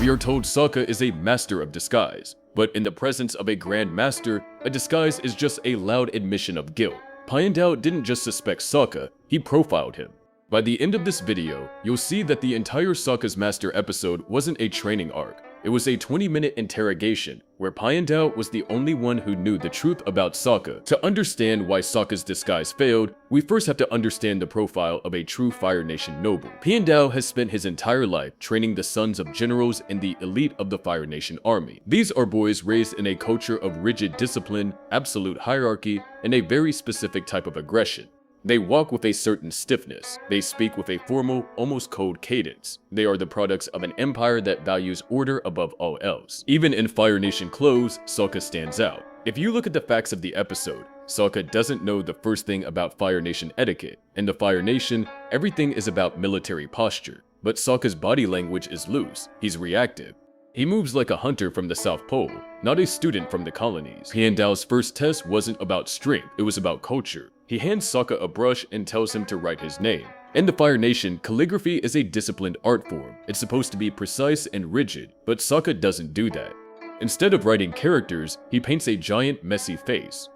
we are told Sokka is a master of disguise, but in the presence of a Grand Master, a disguise is just a loud admission of guilt. Piandao didn't just suspect Sokka, he profiled him. By the end of this video, you'll see that the entire Sokka's Master episode wasn't a training arc. It was a 20-minute interrogation, where Piandao was the only one who knew the truth about Sokka. To understand why Sokka's disguise failed, we first have to understand the profile of a true Fire Nation noble. Piandao has spent his entire life training the sons of generals in the elite of the Fire Nation army. These are boys raised in a culture of rigid discipline, absolute hierarchy, and a very specific type of aggression. They walk with a certain stiffness. They speak with a formal, almost cold cadence. They are the products of an empire that values order above all else. Even in Fire Nation clothes, Sokka stands out. If you look at the facts of the episode, Sokka doesn't know the first thing about Fire Nation etiquette. In the Fire Nation, everything is about military posture. But Sokka's body language is loose. He's reactive. He moves like a hunter from the South Pole, not a student from the colonies. Piandao's first test wasn't about strength, it was about culture. He hands Sokka a brush and tells him to write his name. In the Fire Nation, calligraphy is a disciplined art form. It's supposed to be precise and rigid, but Sokka doesn't do that. Instead of writing characters, he paints a giant, messy face.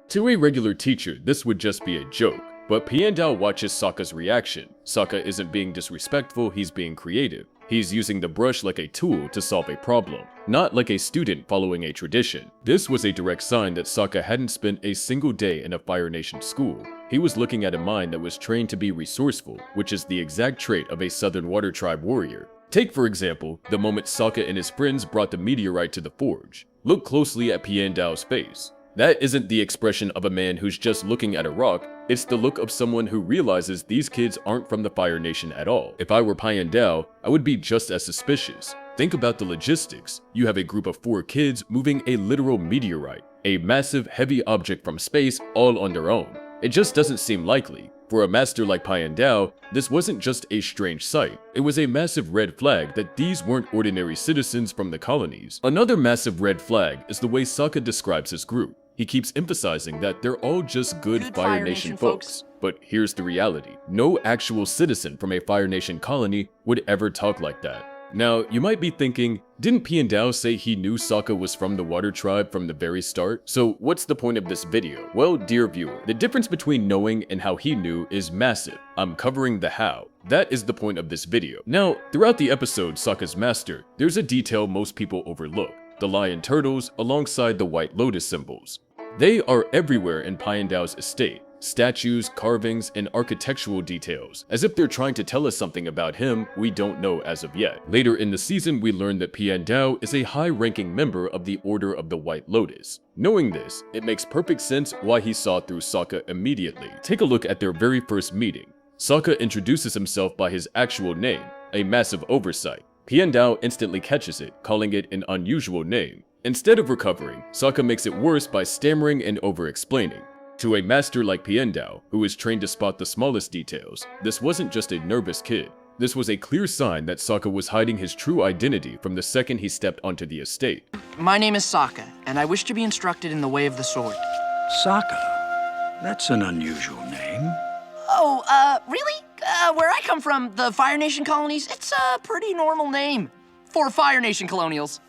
To a regular teacher, this would just be a joke, but Piandao watches Sokka's reaction. Sokka isn't being disrespectful, he's being creative. He's using the brush like a tool to solve a problem, not like a student following a tradition. This was a direct sign that Sokka hadn't spent a single day in a Fire Nation school. He was looking at a mind that was trained to be resourceful, which is the exact trait of a Southern Water Tribe warrior. Take, for example, the moment Sokka and his friends brought the meteorite to the forge. Look closely at Piandao's face. That isn't the expression of a man who's just looking at a rock, it's the look of someone who realizes these kids aren't from the Fire Nation at all. If I were Piandao, I would be just as suspicious. Think about the logistics. You have a group of 4 kids moving a literal meteorite, a massive heavy object from space all on their own. It just doesn't seem likely. For a master like Piandao, this wasn't just a strange sight. It was a massive red flag that these weren't ordinary citizens from the colonies. Another massive red flag is the way Sokka describes his group. He keeps emphasizing that they're all just good Fire Nation folks. But here's the reality. No actual citizen from a Fire Nation colony would ever talk like that. Now, you might be thinking, didn't Piandao say he knew Sokka was from the Water Tribe from the very start? So what's the point of this video? Well, dear viewer, the difference between knowing and how he knew is massive. I'm covering the how. That is the point of this video. Now, throughout the episode Sokka's Master, there's a detail most people overlook. The lion turtles alongside the white lotus symbols. They are everywhere in Piandao's estate. Statues, carvings, and architectural details, as if they're trying to tell us something about him we don't know as of yet. Later in the season, we learn that Piandao is a high-ranking member of the Order of the White Lotus. Knowing this, it makes perfect sense why he saw through Sokka immediately. Take a look at their very first meeting. Sokka introduces himself by his actual name, a massive oversight. Piandao instantly catches it, calling it an unusual name. Instead of recovering, Sokka makes it worse by stammering and over-explaining. To a master like Piandao, who is trained to spot the smallest details, this wasn't just a nervous kid. This was a clear sign that Sokka was hiding his true identity from the second he stepped onto the estate. My name is Sokka, and I wish to be instructed in the way of the sword. Sokka? That's an unusual name. Oh, really? Where I come from, the Fire Nation colonies, it's a pretty normal name for Fire Nation colonials.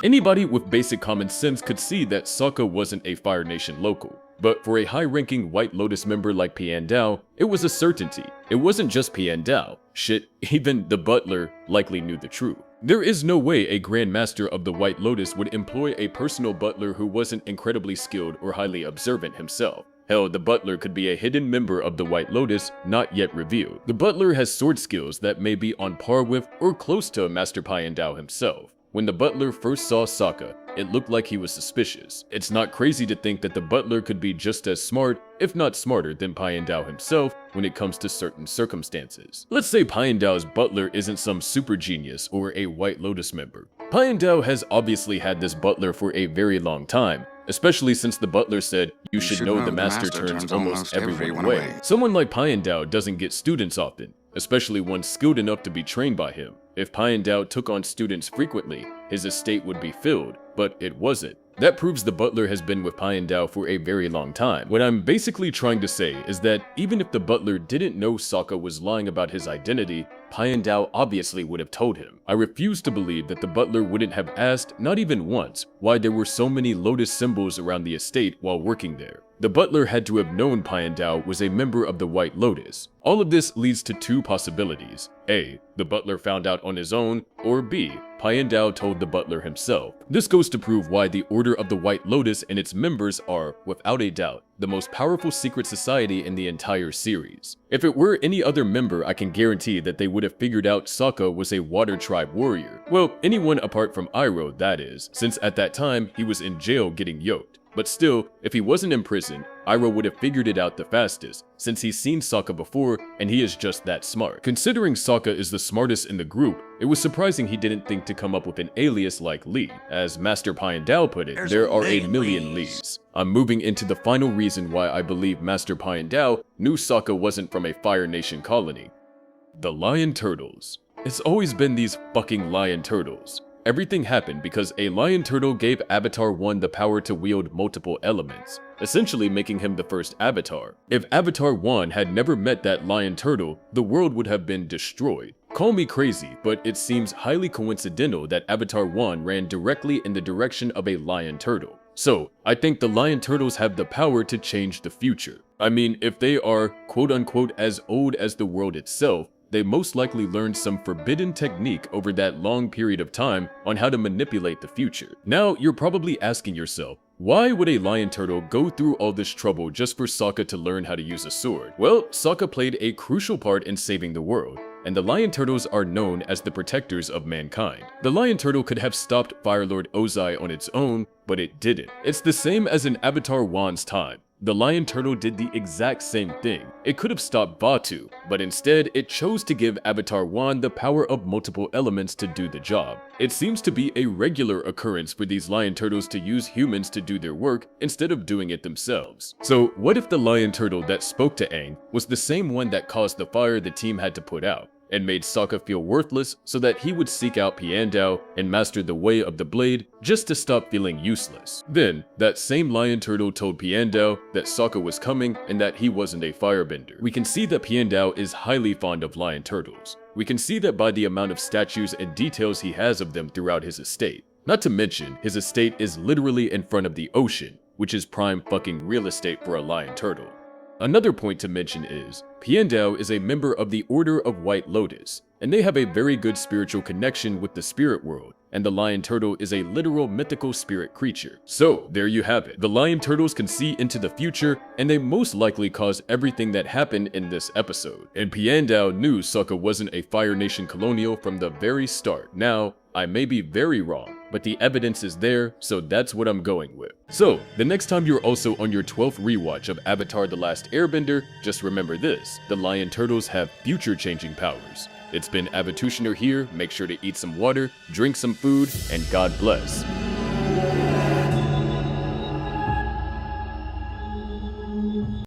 Anybody with basic common sense could see that Sokka wasn't a Fire Nation local. But for a high-ranking White Lotus member like Piandao, it was a certainty. It wasn't just Piandao. Shit, even the butler likely knew the truth. There is no way a Grand Master of the White Lotus would employ a personal butler who wasn't incredibly skilled or highly observant himself. Hell, the butler could be a hidden member of the White Lotus, not yet revealed. The butler has sword skills that may be on par with or close to Master Piandao himself. When the butler first saw Sokka, it looked like he was suspicious. It's not crazy to think that the butler could be just as smart, if not smarter, than Piandao himself when it comes to certain circumstances. Let's say Piandao's butler isn't some super genius or a White Lotus member. Piandao has obviously had this butler for a very long time, especially since the butler said, you should know the master turns almost everyone away. Someone like Piandao doesn't get students often, especially one skilled enough to be trained by him. If Piandao took on students frequently, his estate would be filled, but it wasn't. That proves the butler has been with Piandao for a very long time. What I'm basically trying to say is that even if the butler didn't know Sokka was lying about his identity, Piandao obviously would have told him. I refuse to believe that the butler wouldn't have asked, not even once, why there were so many Lotus symbols around the estate while working there. The butler had to have known Piandao was a member of the White Lotus. All of this leads to two possibilities. A, the butler found out on his own, or B, Piandao told the butler himself. This goes to prove why the Order of the White Lotus and its members are, without a doubt, the most powerful secret society in the entire series. If it were any other member, I can guarantee that they would have figured out Sokka was a Water Tribe warrior. Well, anyone apart from Iroh, that is, since at that time he was in jail getting yoked. But still, if he wasn't in prison, Iroh would have figured it out the fastest, since he's seen Sokka before and he is just that smart. Considering Sokka is the smartest in the group, it was surprising he didn't think to come up with an alias like Lee. As Master Piandao put it, there are a million Lees. I'm moving into the final reason why I believe Master Piandao knew Sokka wasn't from a Fire Nation colony. The Lion Turtles. It's always been these fucking Lion Turtles. Everything happened because a lion turtle gave Avatar 1 the power to wield multiple elements, essentially making him the first Avatar. If Avatar 1 had never met that lion turtle, the world would have been destroyed. Call me crazy, but it seems highly coincidental that Avatar 1 ran directly in the direction of a lion turtle. So, I think the lion turtles have the power to change the future. I mean, if they are quote-unquote as old as the world itself, they most likely learned some forbidden technique over that long period of time on how to manipulate the future. Now, you're probably asking yourself, why would a lion turtle go through all this trouble just for Sokka to learn how to use a sword? Well, Sokka played a crucial part in saving the world, and the lion turtles are known as the protectors of mankind. The lion turtle could have stopped Fire Lord Ozai on its own, but it didn't. It's the same as in Avatar 1's time. The lion turtle did the exact same thing. It could have stopped Batu, but instead it chose to give Avatar 1 the power of multiple elements to do the job. It seems to be a regular occurrence for these lion turtles to use humans to do their work instead of doing it themselves. So what if the lion turtle that spoke to Aang was the same one that caused the fire the team had to put out, and made Sokka feel worthless so that he would seek out Piandao and master the way of the blade just to stop feeling useless. Then, that same lion turtle told Piandao that Sokka was coming and that he wasn't a firebender. We can see that Piandao is highly fond of lion turtles. We can see that by the amount of statues and details he has of them throughout his estate. Not to mention, his estate is literally in front of the ocean, which is prime fucking real estate for a lion turtle. Another point to mention is, Piandao is a member of the Order of White Lotus, and they have a very good spiritual connection with the spirit world, and the lion turtle is a literal mythical spirit creature. So, there you have it. The lion turtles can see into the future, and they most likely caused everything that happened in this episode. And Piandao knew Sokka wasn't a Fire Nation colonial from the very start. Now, I may be very wrong, but the evidence is there, so that's what I'm going with. So, the next time you're also on your 12th rewatch of Avatar: The Last Airbender, just remember this: the lion turtles have future-changing powers. It's been Avatutioner here. Make sure to eat some water, drink some food, and God bless.